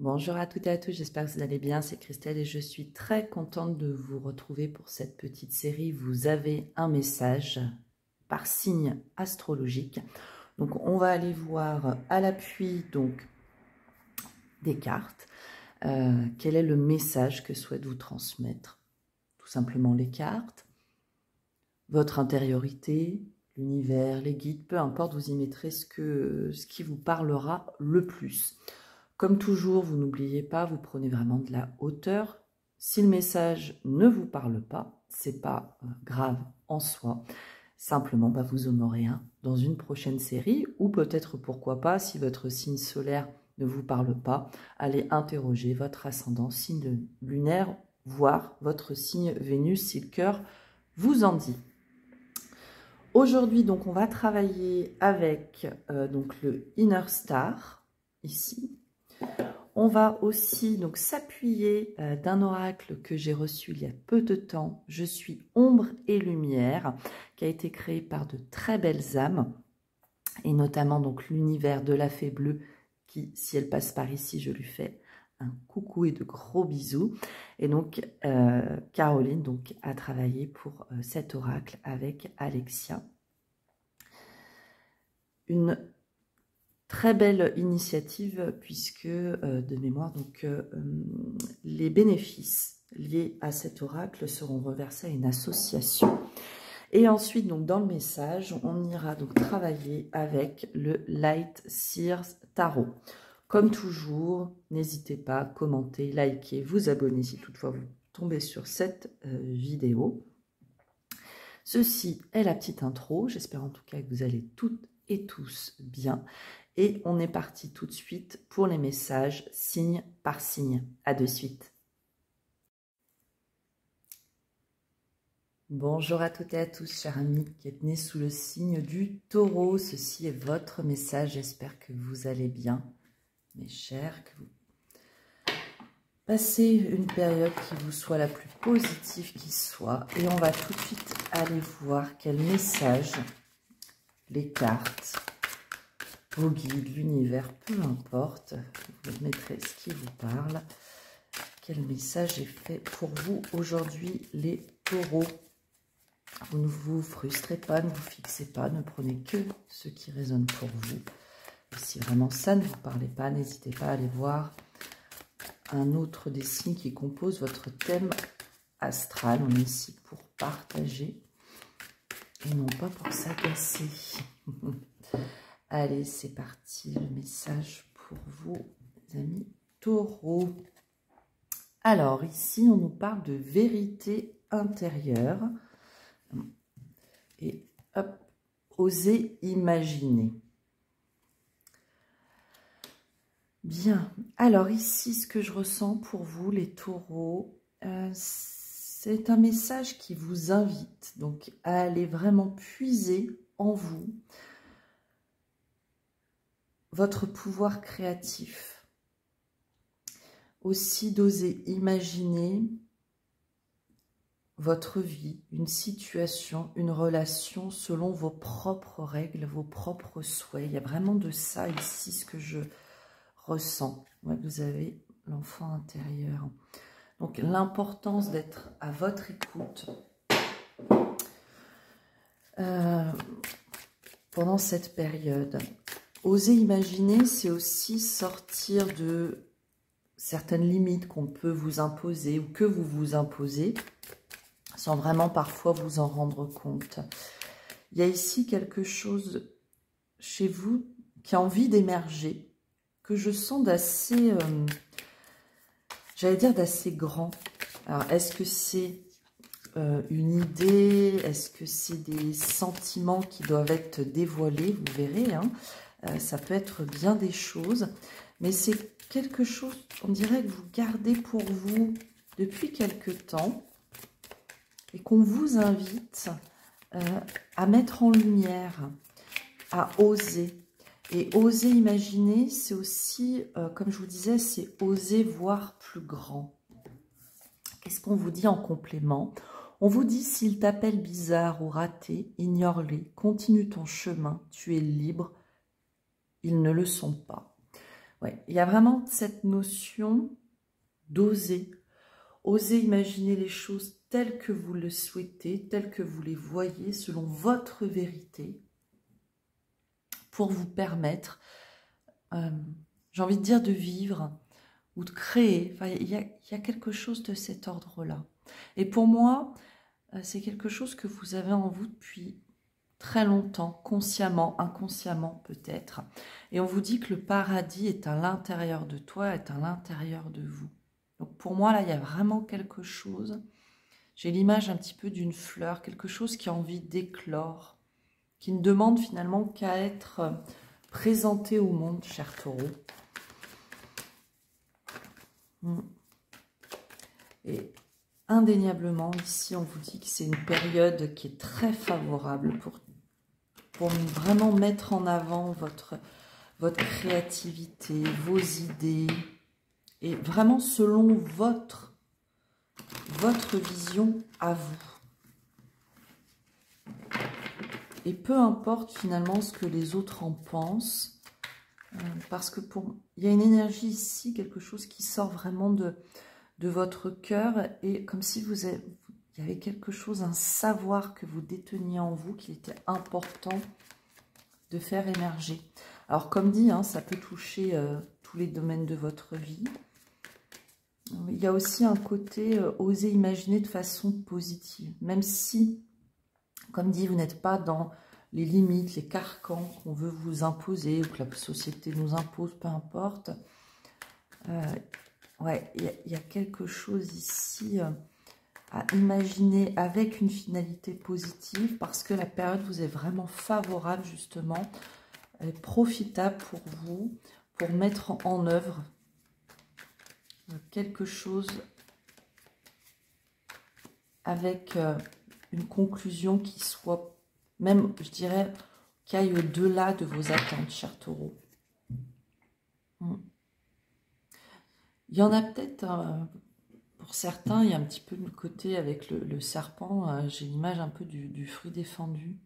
Bonjour à toutes et à tous, j'espère que vous allez bien, c'est Christelle et je suis très contente de vous retrouver pour cette petite série. Vous avez un message par signe astrologique. Donc on va aller voir à l'appui donc des cartes, quel est le message que souhaitent vous transmettre. Tout simplement les cartes, votre intériorité, l'univers, les guides, peu importe, vous y mettrez ce qui vous parlera le plus. Comme toujours, vous n'oubliez pas, vous prenez vraiment de la hauteur. Si le message ne vous parle pas, c'est pas grave en soi. Simplement, vous en aurez un dans une prochaine série, ou peut-être, pourquoi pas, si votre signe solaire ne vous parle pas, allez interroger votre ascendant, signe lunaire, voire votre signe Vénus, si le cœur vous en dit. Aujourd'hui, donc, on va travailler avec donc le Inner Star, ici. On va aussi donc s'appuyer d'un oracle que j'ai reçu il y a peu de temps. Je suis ombre et lumière, qui a été créé par de très belles âmes, et notamment donc l'univers de la fée bleue, qui, si elle passe par ici, je lui fais un coucou et de gros bisous. Et donc Caroline donc a travaillé pour cet oracle avec Alexia. Une très belle initiative puisque, de mémoire, donc, les bénéfices liés à cet oracle seront reversés à une association. Et ensuite, donc, dans le message, on ira donc travailler avec le Light Seers Tarot. Comme toujours, n'hésitez pas à commenter, liker, vous abonner si toutefois vous tombez sur cette vidéo. Ceci est la petite intro. J'espère en tout cas que vous allez toutes et tous bien. Et on est parti tout de suite pour les messages signe par signe. À de suite. Bonjour à toutes et à tous, chers amis qui êtes nés sous le signe du Taureau. Ceci est votre message. J'espère que vous allez bien, mes chers, que vous passez une période qui vous soit la plus positive qui soit. Et on va tout de suite aller voir quel message les cartes, vos guides, l'univers, peu importe, vous mettrez ce qui vous parle. Quel message est fait pour vous aujourd'hui, les taureaux? Vous ne vous frustrez pas, ne vous fixez pas, ne prenez que ce qui résonne pour vous. Et si vraiment ça ne vous parlait pas, n'hésitez pas à aller voir un autre des signes qui composent votre thème astral. On est ici pour partager et non pas pour s'agacer. Allez, c'est parti, le message pour vous, les amis taureaux. Alors, ici, on nous parle de vérité intérieure. Et hop, osez imaginer. Bien, alors ici, ce que je ressens pour vous, les taureaux, c'est un message qui vous invite donc à aller vraiment puiser en vous votre pouvoir créatif. Aussi d'oser imaginer votre vie, une situation, une relation selon vos propres règles, vos propres souhaits. Il y a vraiment de ça ici, ce que je ressens. Ouais, vous avez l'enfant intérieur. Donc l'importance d'être à votre écoute pendant cette période. Oser imaginer, c'est aussi sortir de certaines limites qu'on peut vous imposer ou que vous vous imposez, sans vraiment parfois vous en rendre compte. Il y a ici quelque chose chez vous qui a envie d'émerger, que je sens d'assez, j'allais dire d'assez grand. Alors, est-ce que c'est une idée? Est-ce que c'est des sentiments qui doivent être dévoilés? Vous verrez, hein. Ça peut être bien des choses, mais c'est quelque chose, on dirait que vous gardez pour vous depuis quelque temps et qu'on vous invite à mettre en lumière, à oser. Et oser imaginer, c'est aussi, comme je vous disais, c'est oser voir plus grand. Qu'est-ce qu'on vous dit en complément? On vous dit, s'ils t'appellent bizarre ou raté, ignore-les, continue ton chemin, tu es libre. Ils ne le sont pas. Ouais, il y a vraiment cette notion d'oser. Oser imaginer les choses telles que vous le souhaitez, telles que vous les voyez, selon votre vérité, pour vous permettre, j'ai envie de dire, de vivre ou de créer. Enfin, il y a quelque chose de cet ordre-là. Et pour moi, c'est quelque chose que vous avez en vous depuis très longtemps, consciemment, inconsciemment peut-être. Et on vous dit que le paradis est à l'intérieur de toi, est à l'intérieur de vous. Donc pour moi, là, il y a vraiment quelque chose. J'ai l'image un petit peu d'une fleur, quelque chose qui a envie d'éclore, qui ne demande finalement qu'à être présenté au monde, cher Taureau. Et indéniablement, ici, on vous dit que c'est une période qui est très favorable pour vraiment mettre en avant votre créativité, vos idées, et vraiment selon votre vision à vous. Et peu importe finalement ce que les autres en pensent, parce que il y a une énergie ici, quelque chose qui sort vraiment de votre cœur, et comme si il y avait quelque chose, un savoir que vous déteniez en vous, qu'il était important de faire émerger. Alors comme dit, hein, ça peut toucher tous les domaines de votre vie. Il y a aussi un côté oser imaginer de façon positive, même si, comme dit, vous n'êtes pas dans les limites, les carcans qu'on veut vous imposer ou que la société nous impose, peu importe. Ouais, il y a quelque chose ici à imaginer avec une finalité positive, parce que la période vous est vraiment favorable justement, elle est profitable pour vous, pour mettre en œuvre quelque chose avec une conclusion qui soit, même, je dirais, qui aille au-delà de vos attentes, cher Taureau. Il y en a peut-être, pour certains, il y a un petit peu le côté avec le serpent, j'ai l'image un peu du fruit défendu.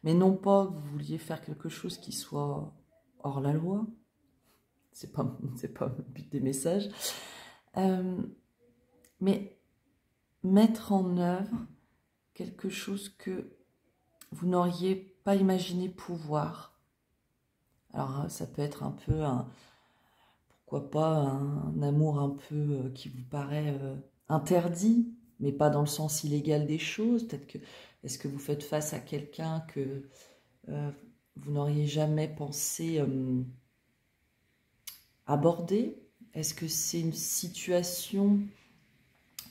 Mais non pas que vous vouliez faire quelque chose qui soit hors la loi, c'est pas le but des messages, mais mettre en œuvre quelque chose que vous n'auriez pas imaginé pouvoir. Alors ça peut être un peu pourquoi pas un amour un peu qui vous paraît interdit, mais pas dans le sens illégal des choses. Peut-être que, est-ce que vous faites face à quelqu'un que vous n'auriez jamais pensé aborder? Est-ce que c'est une situation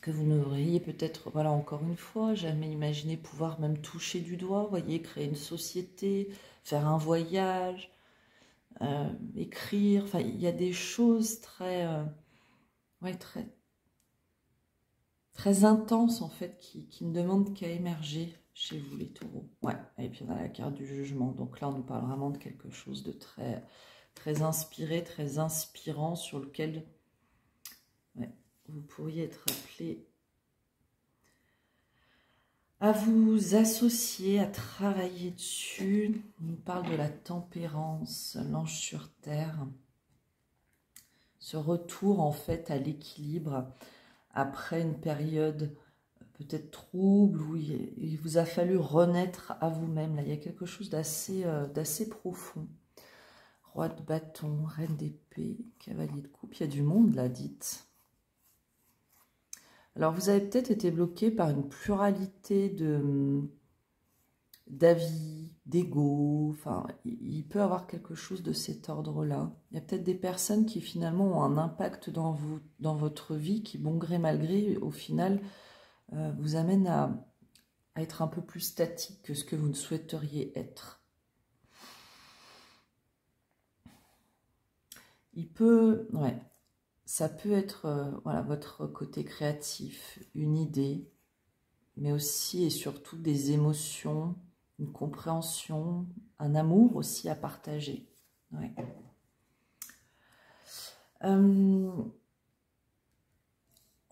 que vous n'auriez peut-être, voilà, encore une fois, jamais imaginé pouvoir même toucher du doigt, vous voyez, créer une société, faire un voyage, écrire, enfin, il y a des choses très, ouais, très intenses, en fait, qui ne demandent qu'à émerger chez vous, les taureaux. Ouais, et puis on a la carte du jugement, donc là, on nous parle vraiment de quelque chose de très, très inspiré, très inspirant, sur lequel ouais, vous pourriez être appelé à vous associer, à travailler dessus. On nous parle de la tempérance, l'ange sur terre. Ce retour en fait à l'équilibre après une période peut-être trouble où il vous a fallu renaître à vous-même. Là, il y a quelque chose d'assez profond. Roi de bâton, reine d'épée, cavalier de coupe. Il y a du monde là, dites. Alors, vous avez peut-être été bloqué par une pluralité d'avis, d'ego, enfin, il peut y avoir quelque chose de cet ordre-là. Il y a peut-être des personnes qui finalement ont un impact dans votre vie, qui, bon gré mal gré, au final, vous amènent à être un peu plus statique que ce que vous ne souhaiteriez être. Il peut, ouais, ça peut être, voilà, votre côté créatif, une idée, mais aussi et surtout des émotions, une compréhension, un amour aussi à partager. Ouais.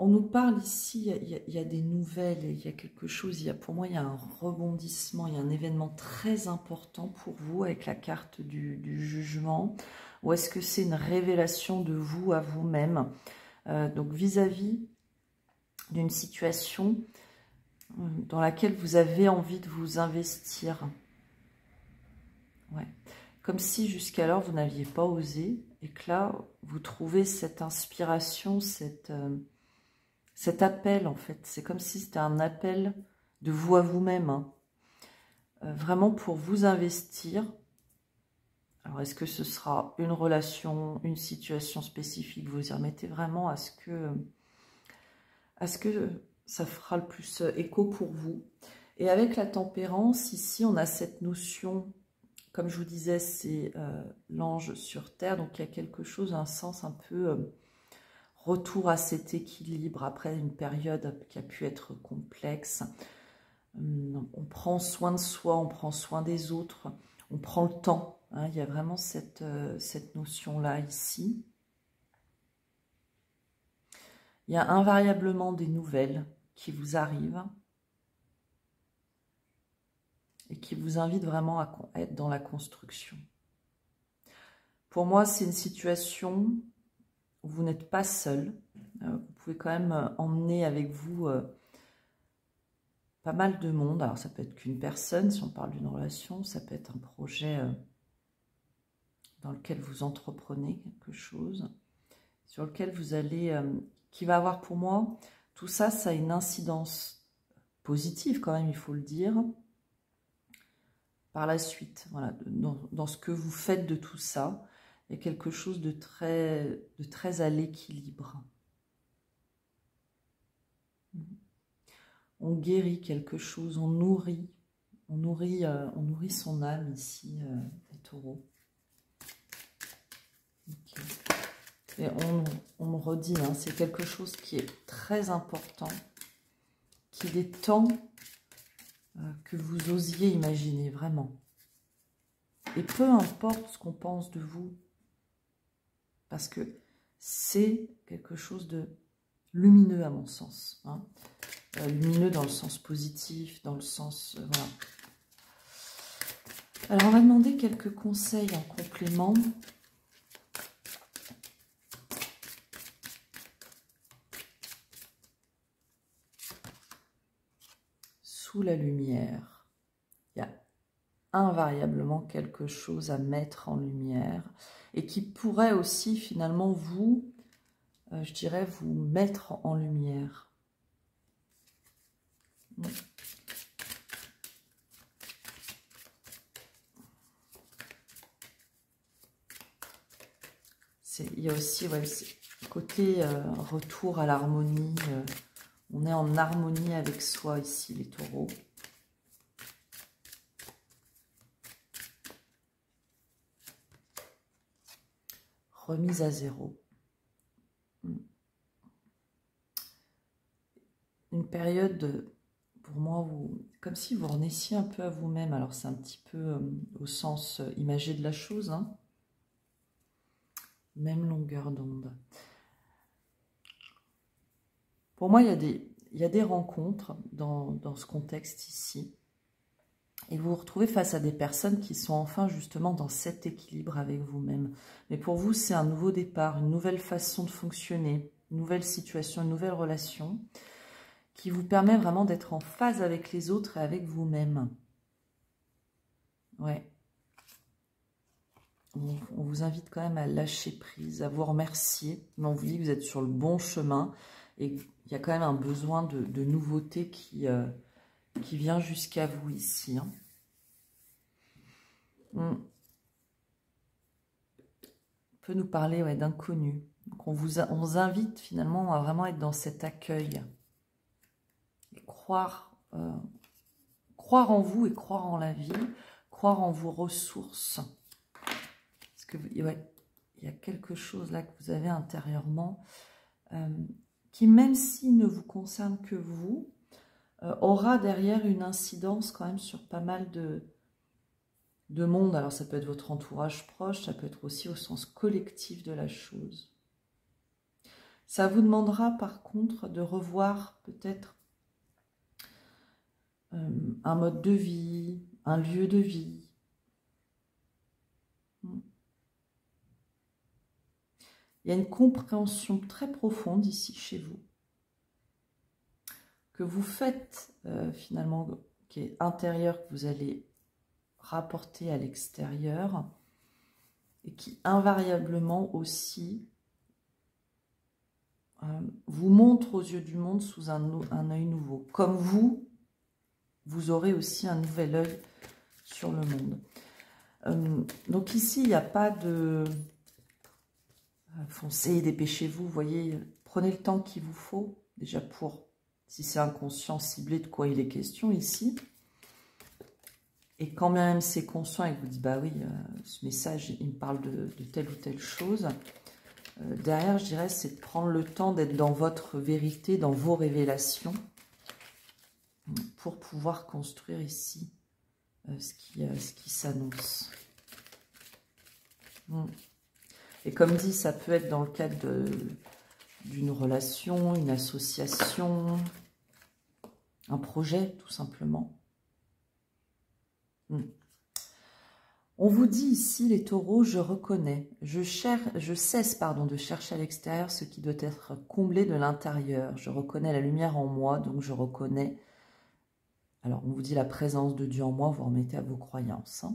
On nous parle ici, il y a des nouvelles, il y a quelque chose, pour moi il y a un rebondissement, il y a un événement très important pour vous avec la carte du jugement, ou est-ce que c'est une révélation de vous à vous-même, donc vis-à-vis d'une situation dans laquelle vous avez envie de vous investir. Ouais. Comme si jusqu'alors vous n'aviez pas osé, et que là vous trouvez cette inspiration, cet appel, en fait, c'est comme si c'était un appel de vous à vous-même, hein. Vraiment pour vous investir. Alors, est-ce que ce sera une relation, une situation spécifique? Vous y remettez vraiment à ce que ça fera le plus écho pour vous. Et avec la tempérance, ici, on a cette notion, comme je vous disais, c'est l'ange sur terre, donc il y a quelque chose, un sens un peu... retour à cet équilibre après une période qui a pu être complexe. On prend soin de soi, on prend soin des autres, on prend le temps. Hein, il y a vraiment cette notion-là ici. Il y a invariablement des nouvelles qui vous arrivent et qui vous invitent vraiment à être dans la construction. Pour moi, c'est une situation où vous n'êtes pas seul. Vous pouvez quand même emmener avec vous pas mal de monde. Alors, ça peut être qu'une personne, si on parle d'une relation. Ça peut être un projet dans lequel vous entreprenez quelque chose, sur lequel vous allez... qui va avoir pour moi, tout ça, ça a une incidence positive quand même, il faut le dire, par la suite. Voilà, dans ce que vous faites de tout ça, il y a quelque chose de très à l'équilibre. On guérit quelque chose, on nourrit son âme ici, les taureaux. Okay. Et on me redit, hein, c'est quelque chose qui est très important, qu'il est temps que vous osiez imaginer, vraiment. Et peu importe ce qu'on pense de vous, parce que c'est quelque chose de lumineux à mon sens, hein. Lumineux dans le sens positif, dans le sens... voilà. Alors, on va demander quelques conseils en complément. Sous la lumière, il y a invariablement quelque chose à mettre en lumière et qui pourrait aussi finalement vous, je dirais, vous mettre en lumière. Il y a aussi côté retour à l'harmonie, on est en harmonie avec soi ici les taureaux. Remise à zéro. Une période, pour moi, comme si vous renaissiez un peu à vous-même. Alors c'est un petit peu au sens imagé de la chose, hein. Même longueur d'onde. Pour moi, il y a des rencontres dans ce contexte ici. Et vous vous retrouvez face à des personnes qui sont enfin justement dans cet équilibre avec vous-même. Mais pour vous, c'est un nouveau départ, une nouvelle façon de fonctionner, une nouvelle situation, une nouvelle relation qui vous permet vraiment d'être en phase avec les autres et avec vous-même. Ouais. On vous invite quand même à lâcher prise, à vous remercier. Mais on vous dit que vous êtes sur le bon chemin et qu'il y a quand même un besoin de nouveauté qui vient jusqu'à vous ici, hein. On peut nous parler d'inconnu. On vous invite finalement à vraiment être dans cet accueil. Et croire en vous et croire en la vie, croire en vos ressources. Parce que il y a quelque chose là que vous avez intérieurement qui, même s'il ne vous concerne que vous, aura derrière une incidence quand même sur pas mal de monde. Alors ça peut être votre entourage proche, ça peut être aussi au sens collectif de la chose. Ça vous demandera par contre de revoir peut-être un mode de vie, un lieu de vie. Il y a une compréhension très profonde ici chez vous, que vous faites finalement, qui est intérieure, que vous allez rapporter à l'extérieur, et qui invariablement aussi vous montre aux yeux du monde sous un œil nouveau. Comme vous aurez aussi un nouvel œil sur le monde. Donc ici, il n'y a pas de foncez, dépêchez-vous, vous voyez, prenez le temps qu'il vous faut, déjà pour, si c'est inconscient, cibler de quoi il est question ici. Et quand même c'est conscient et que vous dites, bah oui, ce message, il me parle de telle ou telle chose, derrière, je dirais, c'est de prendre le temps d'être dans votre vérité, dans vos révélations, pour pouvoir construire ici ce qui s'annonce. Et comme dit, ça peut être dans le cadre d'une relation, une association, un projet, tout simplement. On vous dit ici, les taureaux, je reconnais, je cesse de chercher à l'extérieur ce qui doit être comblé de l'intérieur. Je reconnais la lumière en moi, donc je reconnais. Alors, on vous dit la présence de Dieu en moi, vous remettez à vos croyances.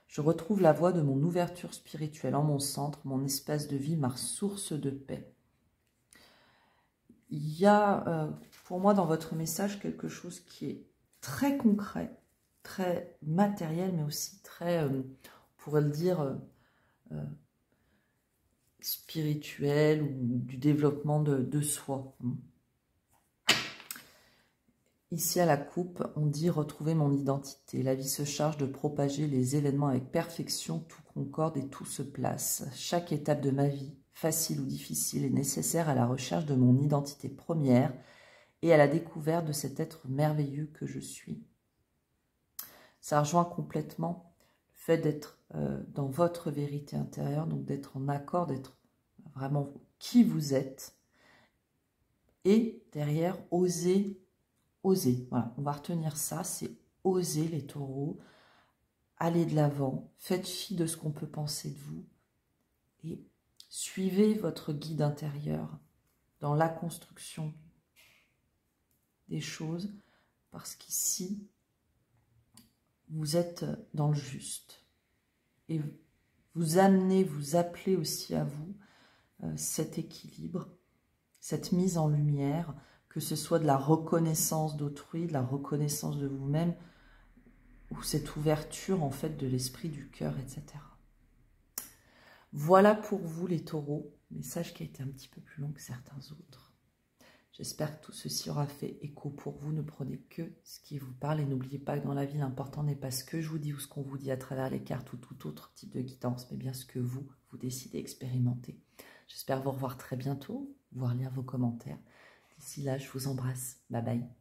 Je retrouve la voie de mon ouverture spirituelle en mon centre, mon espace de vie, ma source de paix. Il y a, pour moi, dans votre message, quelque chose qui est très concret, très matériel, mais aussi très, on pourrait le dire, spirituel ou du développement de soi. Ici, à la coupe, on dit « retrouver mon identité ». La vie se charge de propager les événements avec perfection, tout concorde et tout se place. Chaque étape de ma vie, facile ou difficile, est nécessaire à la recherche de mon identité première et à la découverte de cet être merveilleux que je suis. Ça rejoint complètement le fait d'être dans votre vérité intérieure, donc d'être en accord, d'être vraiment qui vous êtes, et derrière, oser, voilà, on va retenir ça, c'est oser les taureaux, aller de l'avant, faites fi de ce qu'on peut penser de vous, et suivez votre guide intérieur dans la construction des choses, parce qu'ici, vous êtes dans le juste. Et vous amenez, vous appelez aussi à vous cet équilibre, cette mise en lumière, que ce soit de la reconnaissance d'autrui, de la reconnaissance de vous-même, ou cette ouverture en fait de l'esprit, du cœur, etc. Voilà pour vous les taureaux, message qui a été un petit peu plus long que certains autres. J'espère que tout ceci aura fait écho pour vous. Ne prenez que ce qui vous parle et n'oubliez pas que dans la vie, l'important n'est pas ce que je vous dis ou ce qu'on vous dit à travers les cartes ou tout autre type de guidance, mais bien ce que vous décidez d'expérimenter. J'espère vous revoir très bientôt, voir lire vos commentaires. D'ici là, je vous embrasse. Bye bye.